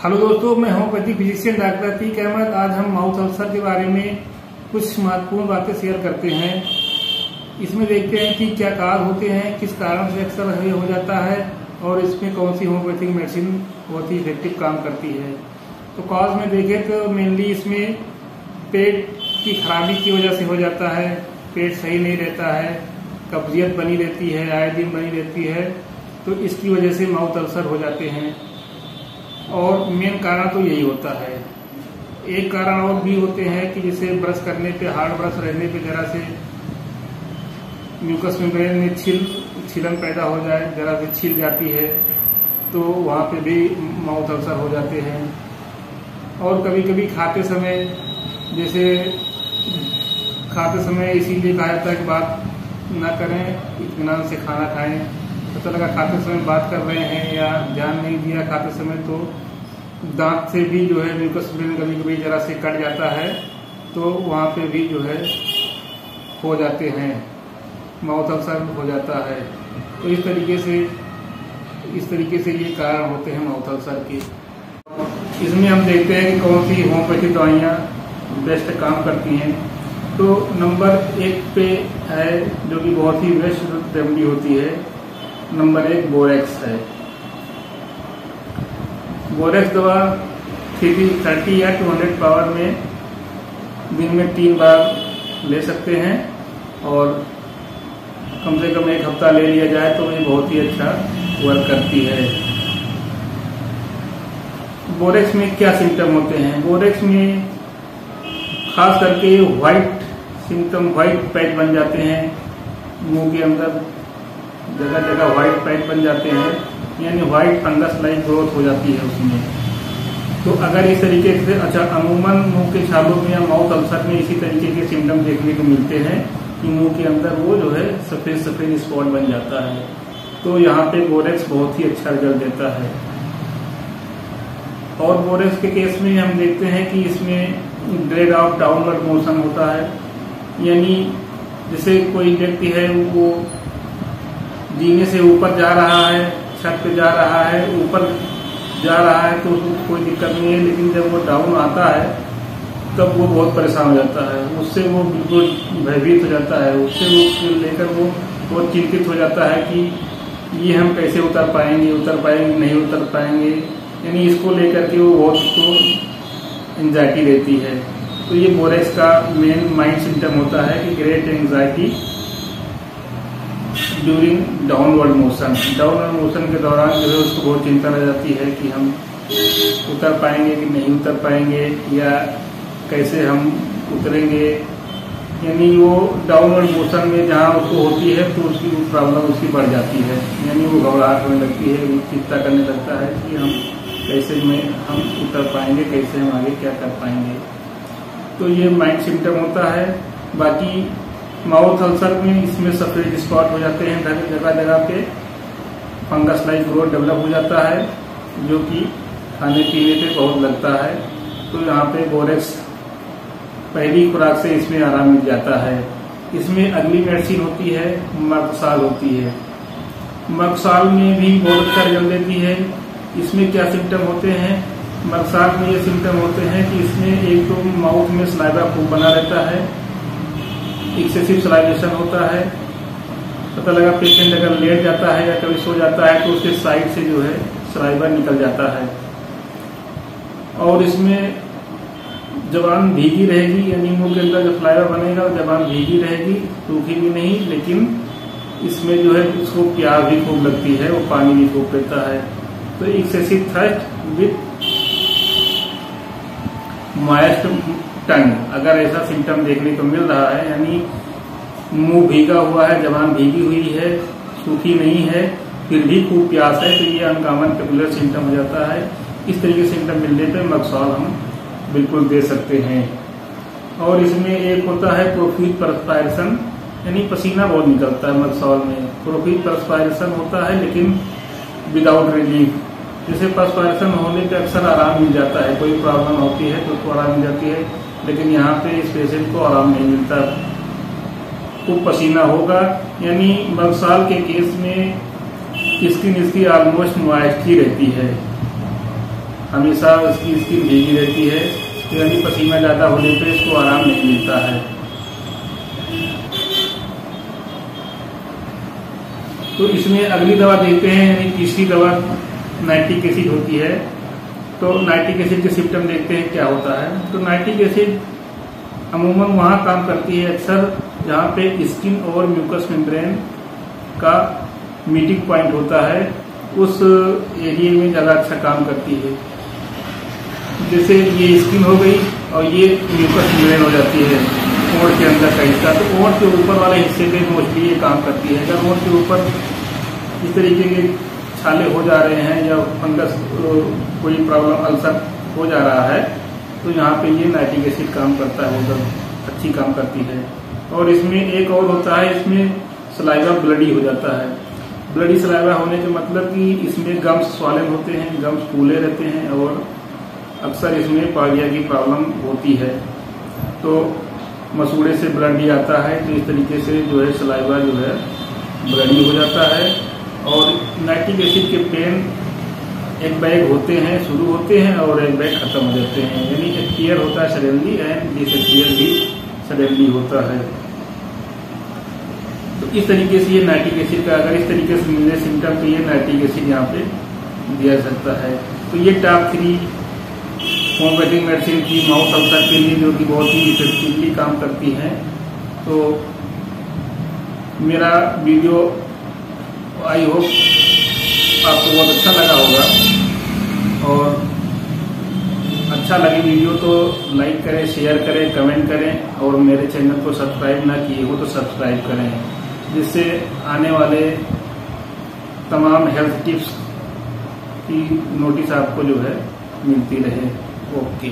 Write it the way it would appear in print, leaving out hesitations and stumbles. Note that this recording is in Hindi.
हेलो दोस्तों, मैं homeopathic physician doctor Atiq Ahmed. आज हम माउथ अल्सर के बारे में कुछ महत्वपूर्ण बातें शेयर करते हैं। इसमें देखते हैं कि क्या कारण होते हैं, किस कारण से अक्सर ये हो जाता है और इसमें कौन सी होम्योपैथिक मेडिसिन बहुत ही इफेक्टिव काम करती है। तो कॉज में देखें तो मेनली इसमें पेट की खराबी की वजह से हो जाता है। पेट सही नहीं रहता है, कब्जियत बनी रहती है, आए दिन बनी रहती है, तो इसकी वजह से माउथ अल्सर हो जाते हैं। और मेन कारण तो यही होता है। एक कारण और भी होते हैं कि जैसे ब्रश करने पे, हार्ड ब्रश रहने पे जरा से म्यूकस मेम्ब्रेन में छीलन पैदा हो जाए, जरा से छील जाती है, तो वहाँ पे भी माउथ अल्सर हो जाते हैं। और कभी कभी खाते समय, जैसे खाते समय इसीलिए कहा जाता है कि बात ना करें, इत्मीनान से खाना खाएं। पता लगा खाते समय बात कर रहे हैं या ध्यान नहीं दिया खाते समय, तो दांत से भी जो है म्यूकस मेम्ब्रेन कभी कभी जरा से कट जाता है, तो वहाँ पे भी जो है हो जाते हैं, माउथ अल्सर हो जाता है। तो इस तरीके से ये कारण होते हैं माउथ अल्सर के। इसमें हम देखते हैं कि कौन सी होम्योपैथिक दवाइयाँ बेस्ट काम करती हैं। तो नंबर 1 पे है, जो कि बहुत ही बेस्ट रेमेडी होती है, नंबर 1 बोरेक्स है। बोरेक्स दवा 30 या 200 पावर में दिन में 3 बार ले सकते हैं और कम से कम 1 हफ्ता ले लिया जाए तो ये बहुत ही अच्छा वर्क करती है। बोरेक्स में क्या सिम्टम होते हैं? बोरेक्स में खास करके व्हाइट सिम्टम, व्हाइट पैच बन जाते हैं मुंह के अंदर, जगह जगह व्हाइट पैच बन जाते हैं, यानी व्हाइट फंगस लाइक ग्रोथ हो जाती है उसमें। तो अगर इस तरीके से अमूमन मुंह के छालों में या माउथ अल्सर में इसी तरीके के सिम्टम देखने को मिलते हैं कि मुंह के अंदर वो जो है सफेद सफेद स्पॉट बन जाता है, तो यहाँ पे बोरेक्स बहुत ही अच्छा रिजल्ट देता है। और बोरेक्स के केस में हम देखते हैं कि इसमें ड्रैग आउट डाउनवर्ड मोशन होता है, यानी जैसे कोई व्यक्ति है वो जीने से ऊपर जा रहा है, छत पे जा रहा है, ऊपर जा रहा है तो उसको कोई दिक्कत नहीं है, लेकिन जब वो डाउन आता है तब वो बहुत परेशान हो जाता है, उससे वो बिल्कुल भयभीत हो जाता है, उससे वो लेकर वो बहुत चिंतित हो जाता है कि ये हम कैसे उतर पाएंगे, नहीं उतर पाएंगे, यानी इसको लेकर के वो बहुत उसको एंजाइटी रहती है। तो ये बोरेक्स का मेन माइंड सिम्टम होता है कि great anxiety during downward motion. Downward motion के दौरान जो है उसको बहुत चिंता रह जाती है कि हम उतर पाएंगे कि नहीं उतर पाएंगे, या कैसे हम उतरेंगे, यानी वो डाउनवर्ड मोशन में जहाँ उसको होती है तो उसकी प्रॉब्लम उसकी बढ़ जाती है, यानी वो घबराहट होने लगती है, वो चिंता करने लगता है कि हम कैसे हम उतर पाएंगे, कैसे हम आगे क्या कर पाएंगे। तो ये माइंड सिम्टम होता है। बाकी माउथ अल्सर में इसमें सफेद स्पॉट हो जाते हैं, जगह जगह पे फंगस लाइक ग्रोथ डेवलप हो जाता है, जो कि खाने पीने पे बहुत लगता है। तो यहाँ पे बोरेक्स पहली खुराक से इसमें आराम मिल जाता है। इसमें अगली मेडिसिन होती है मर्कसाल होती है। मर्कसाल में भी बहुत अच्छा रिजल्ट देती है। इसमें क्या सिम्टम होते हैं? मर्कसाल में ये सिम्टम होते हैं कि इसमें एक तो माउथ में सलाइवा खूब बना रहता है, एक्सेसिव सलाइवेशन होता है। पता लगा पेशेंट अगर लेट जाता है या कभी सो जाता है तो उसके साइड से जो है सलाइवा निकल जाता है। और इसमें जबान भीगी रहेगी, यानी मुंह के अंदर जो सलाइवा बनेगा जबान भीगी रहेगी, सूखी भी नहीं, लेकिन इसमें जो है उसको प्यास भी खूब लगती है, वो पानी भी खूब पीता है। तो एक्सेसिव थर्स्ट विथ मॉइस्ट टंग, अगर ऐसा सिम्टम देखने को मिल रहा है, यानी मुंह भीगा हुआ है, जबान भीगी हुई है, सूखी नहीं है, फिर भी खूब प्यास है, तो ये अनकॉमन पेकुलर सिम्टम हो जाता है। इस तरीके से सिम्टम मिलने पर मर्कसाल हम बिल्कुल दे सकते हैं। और इसमें एक होता है प्रोफ्यूज परस्पायरेशन, यानी पसीना बहुत निकलता है मर्कसाल में। प्रोफ्यूज परस्पायरेशन होता है लेकिन विदाउट रिलीफ। जैसे परस्पायरेशन होने पे अक्सर आराम मिल जाता है, कोई प्रॉब्लम होती है तो उसको आराम मिल जाती है, लेकिन यहाँ पे इस पेशेंट को आराम नहीं मिलता, खूब पसीना होगा। यानी मर्कसाल के केस में स्किन इसकी ऑलमोस्ट मॉइस्ट ही रहती है। हमेशा उसकी स्किन भीगी रहती है, तो यानी पसीना ज़्यादा होने पे इसको आराम नहीं मिलता है। तो इसमें अगली दवा देखते हैं, यानी तीसरी दवा नाइट्रिक एसिड होती है। तो नाइट्रिक एसिड के सिम्टम देखते हैं क्या होता है। तो नाइट्रिक एसिड अमूमन वहाँ काम करती है अक्सर जहाँ पे स्किन और म्यूकस मेम्ब्रेन का मीटिंग पॉइंट होता है, उस एरिया में ज़्यादा अच्छा काम करती है। जैसे ये स्किन हो गई और ये म्यूकस मेम्ब्रेन हो जाती है ओंठ के अंदर का हिस्सा, तो ओंठ के ऊपर वाले हिस्से पे मोस्टली ये काम करती है। अगर ओंठ के ऊपर इस तरीके के छाले हो जा रहे हैं या फंगस कोई प्रॉब्लम अल्सर हो जा रहा है, तो यहाँ पे ये नाइट्रिक एसिड काम करता है, मतलब अच्छी काम करती है। और इसमें एक और होता है, इसमें सलाइवा ब्लडी हो जाता है। ब्लडी सलाइवा होने के मतलब कि इसमें गम्स स्वालन होते हैं, गम्स फूले रहते हैं और अक्सर इसमें पालिया की प्रॉब्लम होती है। तो मसूड़े से ब्लड भी आता है, तो इस तरीके से जो है सलाइवा जो है ब्लडी हो जाता है। और नाइट्रिक एसिड के पेन एक बैग होते हैं, शुरू होते हैं और एक बैग खत्म हो जाते हैं, यानी एक टीयर होता है सडनली एंड डिसअपियर भी सडनली होता है। तो इस तरीके से ये नाइट्रिक एसिड का अगर इस तरीके से मिले सिम्टम, तो ये नाइट्रिक एसिड यहाँ पे दिया जा सकता है। तो ये टॉप 3 होम्योपैथिक मेडिसिन की माउथ अल्सर के लिए जो कि बहुत ही इफेक्टिवली काम करती हैं। तो मेरा वीडियो आई होप आपको बहुत अच्छा लगा होगा, और अच्छा लगे वीडियो तो लाइक करें, शेयर करें, कमेंट करें, और मेरे चैनल को सब्सक्राइब ना किए हो तो सब्सक्राइब करें, जिससे आने वाले तमाम हेल्थ टिप्स की नोटिस आपको जो है मिलती रहे। ओके।